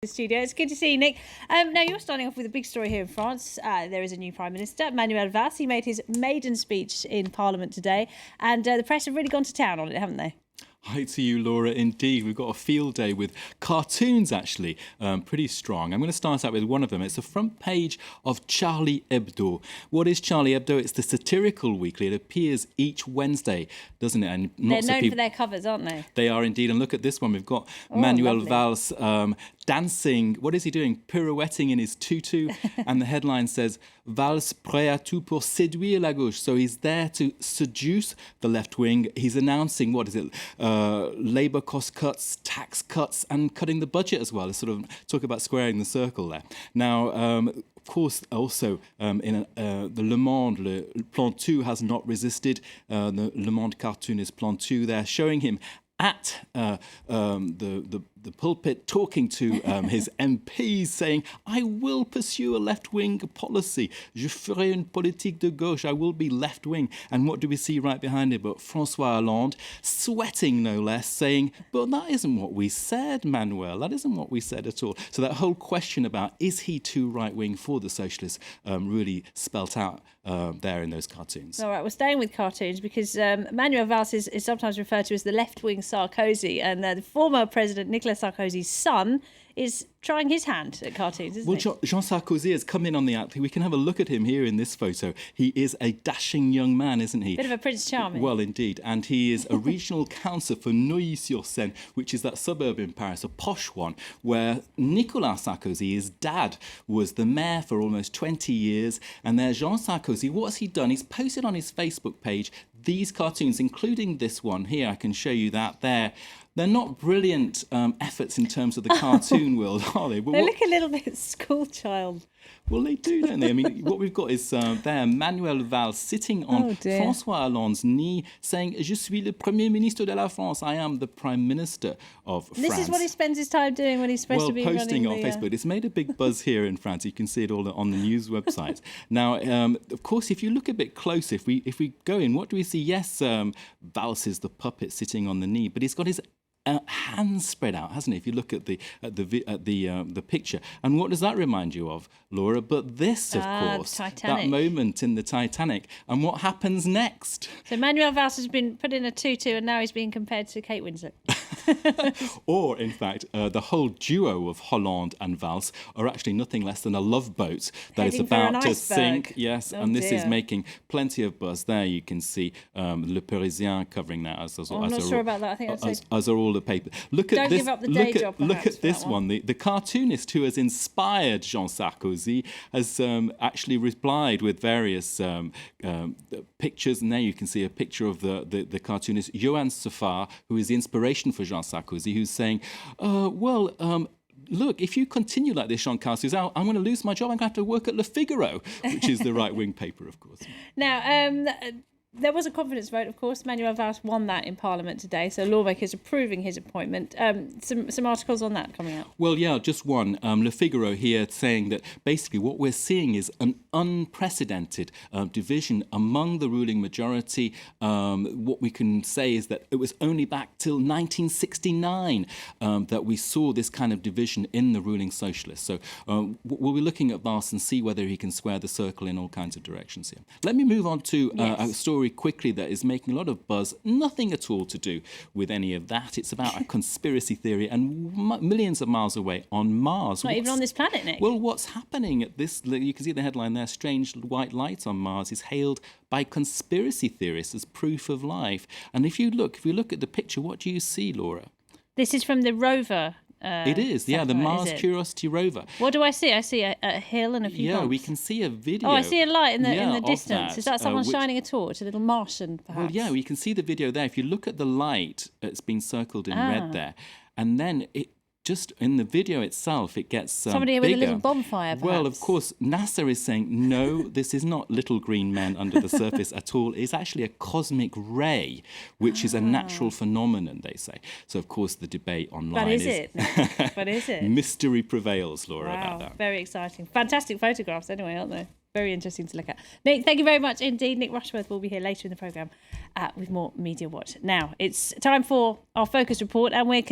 The studio. It's good to see you, Nick. Now, you're starting off with a big story here in France. There is a new Prime Minister, Manuel Valls. He made his maiden speech in Parliament today, and the press have really gone to town on it, haven't they? Hi to you, Laura. Indeed, we've got a field day with cartoons, actually, pretty strong. I'm going to start out with one of them. It's the front page of Charlie Hebdo. What is Charlie Hebdo? It's the satirical weekly. It appears each Wednesday, doesn't it? And they're known for their covers, aren't they? They are indeed. And look at this one. We've got Manuel Valls dancing. What is he doing? Pirouetting in his tutu. And the headline says, Valls prêt à tout pour séduire la gauche. So he's there to seduce the left wing. He's announcing, what is it? Labour cost cuts, tax cuts, and cutting the budget as well. Let's sort of talk about squaring the circle there. Now, of course, also in the Le Monde, Le Plan 2 has not resisted. The Le Monde cartoonist Plan 2, they're showing him at the pulpit talking to his MPs, saying, I will pursue a left-wing policy. Je ferai une politique de gauche. I will be left-wing. And what do we see right behind it but François Hollande, sweating no less, saying, but that isn't what we said, Manuel. That isn't what we said at all. So that whole question about, is he too right-wing for the socialists, really spelt out there in those cartoons. All right, we're staying with cartoons because Manuel Valls is sometimes referred to as the left-wing Sarkozy, and the former president, Nicolas Sarkozy's son, is trying his hand at cartoons, isn't he? Well, Jean Sarkozy has come in on the act. We can have a look at him here in this photo. He is a dashing young man, isn't he? Bit of a Prince Charming. Well, indeed. And he is a regional councillor for Neuilly-sur-Seine, which is that suburb in Paris, a posh one, where Nicolas Sarkozy, his dad, was the mayor for almost 20 years. And there's Jean Sarkozy. What's he done? He's posted on his Facebook page these cartoons, including this one here. I can show you that there. They're not brilliant efforts in terms of the cartoon world, are they? But they look a little bit schoolchild. Well, they do, don't they? I mean, what we've got is there, Manuel Valls sitting on François Hollande's knee, saying, Je suis le Premier Ministre de la France. I am the Prime Minister of France. This is what he spends his time doing when he's supposed to be posting running on Facebook. It's made a big buzz here in France. You can see it all on the news websites. Now, of course, if you look a bit closer, if we go in, what do we see? Yes, Valls is the puppet sitting on the knee, but he's got his hands spread out, hasn't it? If you look at the picture, and what does that remind you of, Laura? But this, of course, that moment in the Titanic, and what happens next? So Manuel Valls has been put in a tutu, and now he's being compared to Kate Winslet. Or, in fact, the whole duo of Hollande and Valls are actually nothing less than a love boat that is about to sink. Yes, and this is making plenty of buzz. There you can see Le Parisien covering that I'm not sure about that. I think as are all the papers. Look at this. Give up the day job, look at this one. The cartoonist who has inspired Jean Sarkozy has actually replied with various pictures, and there you can see a picture of the cartoonist Johan Safar, who is the inspiration for Jean Sarkozy, who's saying, look, if you continue like this, Jean Sarkozy, I'm going to lose my job. I'm going to have to work at Le Figaro, which is the right-wing paper, of course. Now, there was a confidence vote, of course. Manuel Valls won that in Parliament today, so lawmakers approving his appointment. Some articles on that coming out. Well, yeah, just one. Le Figaro here saying that basically what we're seeing is an unprecedented division among the ruling majority. What we can say is that it was only back till 1969 that we saw this kind of division in the ruling socialists. So we'll be looking at Valls and see whether he can square the circle in all kinds of directions here. Let me move on to a story quickly that is making a lot of buzz. Nothing at all to do with any of that. It's about a conspiracy theory and millions of miles away on Mars. Not even on this planet, Nick. Well, what's happening at this? You can see the headline there. Strange white lights on Mars is hailed by conspiracy theorists as proof of life. And if you look at the picture, what do you see, Laura? This is from the rover. It is, the Mars Curiosity rover. What do I see? I see a hill and a few bumps. Yeah, we can see a video. Oh, I see a light in the distance. Is that someone shining a torch, a little Martian, perhaps? Well, yeah, we can see the video there. If you look at the light, it's been circled in red there. And then just in the video itself, it gets somebody bigger. with a little bonfire, perhaps. Well, of course, NASA is saying, no, this is not little green men under the surface at all. It's actually a cosmic ray, which is a natural phenomenon, they say. So, of course, the debate online But is it? But is it? Mystery prevails, Laura, about that. Very exciting. Fantastic photographs anyway, aren't they? Very interesting to look at. Nick, thank you very much indeed. Nick Rushworth will be here later in the programme with more Media Watch. Now, it's time for our Focus Report, and we're